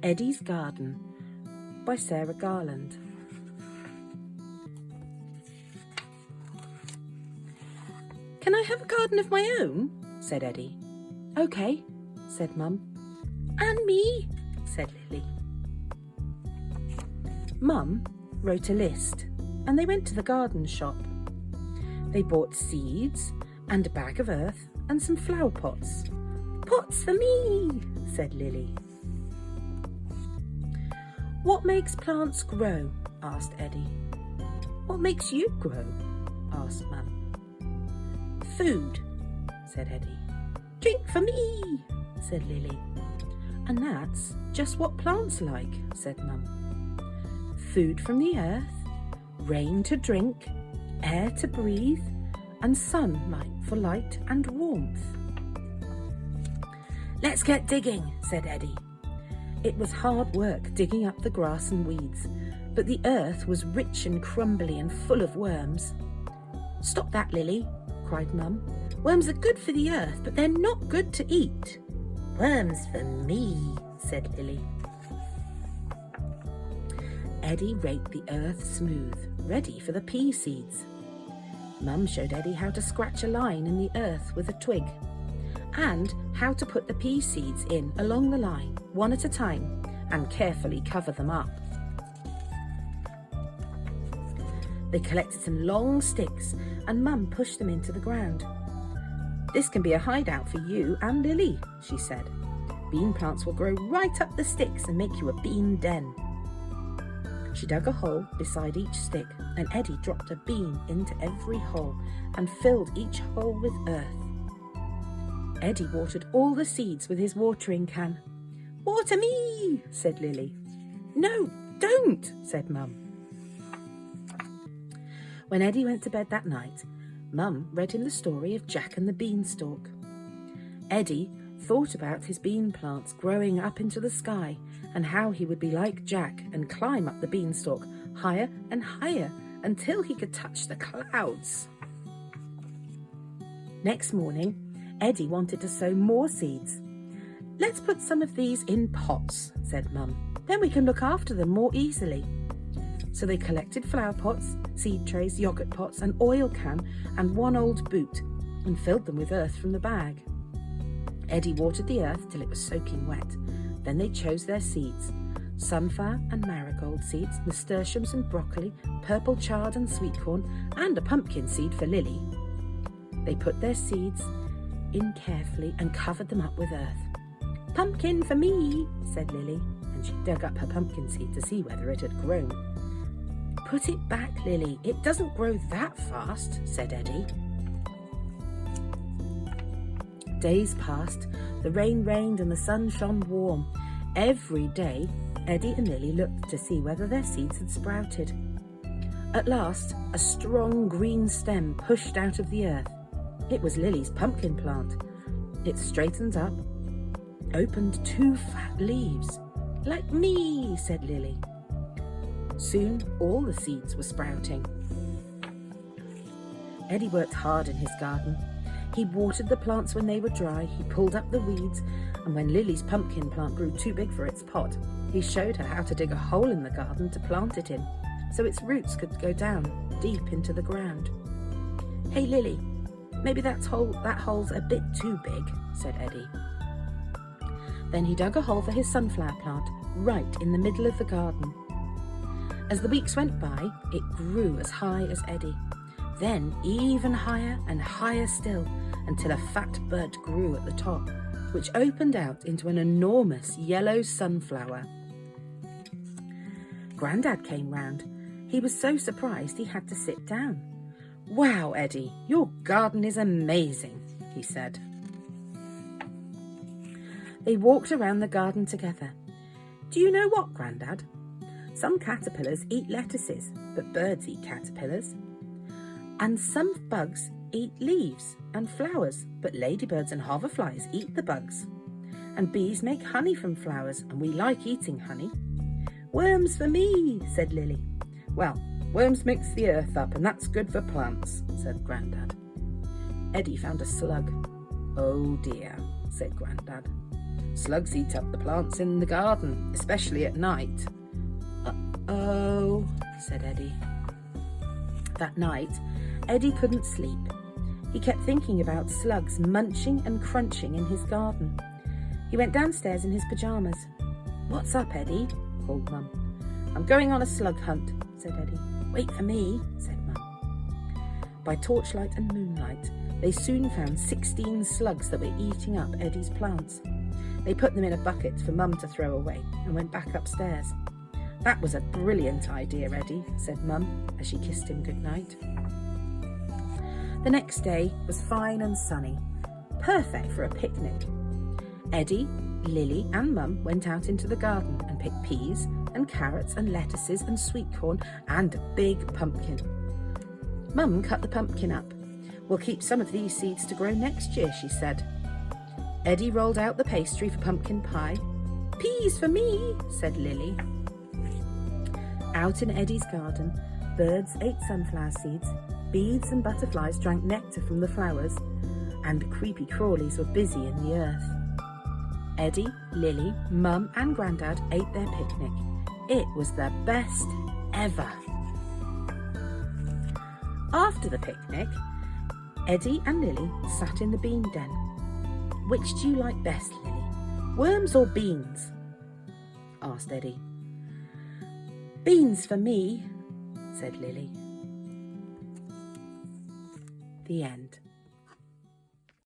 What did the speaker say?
Eddie's Garden by Sarah Garland. "Can I have a garden of my own?" said Eddie. "OK," said Mum. "And me," said Lily. Mum wrote a list and they went to the garden shop. They bought seeds and a bag of earth and some flower pots. "Pots for me," said Lily. "What makes plants grow?" asked Eddie. "What makes you grow?" asked Mum. "Food," said Eddie. "Drink for me," said Lily. "And that's just what plants like," said Mum. "Food from the earth, rain to drink, air to breathe, and sunlight for light and warmth." "Let's get digging," said Eddie. It was hard work digging up the grass and weeds, but the earth was rich and crumbly and full of worms. "Stop that, Lily," cried Mum. "Worms are good for the earth, but they're not good to eat." "Worms for me," said Lily. Eddie raked the earth smooth, ready for the pea seeds. Mum showed Eddie how to scratch a line in the earth with a twig, and how to put the pea seeds in along the line, one at a time, and carefully cover them up. They collected some long sticks and Mum pushed them into the ground. "This can be a hideout for you and Lily," she said. "Bean plants will grow right up the sticks and make you a bean den." She dug a hole beside each stick and Eddie dropped a bean into every hole and filled each hole with earth. Eddie watered all the seeds with his watering can. "Water me," said Lily. "No, don't," said Mum. When Eddie went to bed that night, Mum read him the story of Jack and the Beanstalk. Eddie thought about his bean plants growing up into the sky and how he would be like Jack and climb up the beanstalk higher and higher until he could touch the clouds. Next morning, Eddie wanted to sow more seeds. "Let's put some of these in pots," said Mum. "Then we can look after them more easily." So they collected flower pots, seed trays, yoghurt pots, an oil can and one old boot and filled them with earth from the bag. Eddie watered the earth till it was soaking wet. Then they chose their seeds: sunflower and marigold seeds, nasturtiums and broccoli, purple chard and sweet corn, and a pumpkin seed for Lily. They put their seeds in carefully and covered them up with earth. "Pumpkin for me," said Lily, and she dug up her pumpkin seed to see whether it had grown. "Put it back, Lily, it doesn't grow that fast," said Eddie. Days passed, the rain rained and the sun shone warm. Every day, Eddie and Lily looked to see whether their seeds had sprouted. At last, a strong green stem pushed out of the earth. It was Lily's pumpkin plant. It straightened up, opened 2 fat leaves. "Like me," said Lily. Soon all the seeds were sprouting. Eddie worked hard in his garden. He watered the plants when they were dry, he pulled up the weeds, and when Lily's pumpkin plant grew too big for its pot, he showed her how to dig a hole in the garden to plant it in, so its roots could go down deep into the ground. "Hey Lily, maybe that hole's a bit too big," said Eddie. Then he dug a hole for his sunflower plant right in the middle of the garden. As the weeks went by, it grew as high as Eddie, then even higher and higher still, until a fat bud grew at the top, which opened out into an enormous yellow sunflower. Grandad came round. He was so surprised he had to sit down. "Wow, Eddie, your garden is amazing," he said. They walked around the garden together. "Do you know what, Grandad? Some caterpillars eat lettuces, but birds eat caterpillars. And some bugs eat leaves and flowers, but ladybirds and hoverflies eat the bugs. And bees make honey from flowers, and we like eating honey." "Worms for me," said Lily. "Well, worms mix the earth up, and that's good for plants," said Grandad. Eddie found a slug. "Oh dear," said Grandad. Slugs eat up the plants in the garden, especially at night. Uh-oh, said Eddie. That night, Eddie couldn't sleep. He kept thinking about slugs munching and crunching in his garden. He went downstairs in his pyjamas. "What's up, Eddie?" called Mum. "I'm going on a slug hunt," said Eddie. "Wait for me," said Mum. By torchlight and moonlight, they soon found 16 slugs that were eating up Eddie's plants. They put them in a bucket for Mum to throw away and went back upstairs. "That was a brilliant idea, Eddie," said Mum as she kissed him goodnight. The next day was fine and sunny, perfect for a picnic. Eddie, Lily and Mum went out into the garden and picked peas and carrots and lettuces and sweet corn and a big pumpkin. Mum cut the pumpkin up. "We'll keep some of these seeds to grow next year," she said. Eddie rolled out the pastry for pumpkin pie. "Peas for me," said Lily. Out in Eddie's garden, birds ate sunflower seeds, bees and butterflies drank nectar from the flowers, and creepy crawlies were busy in the earth. Eddie, Lily, Mum and Grandad ate their picnic. It was the best ever. After the picnic, Eddie and Lily sat in the bean den. "Which do you like best, Lily? Worms or beans?" asked Eddie. "Beans for me," said Lily. The end.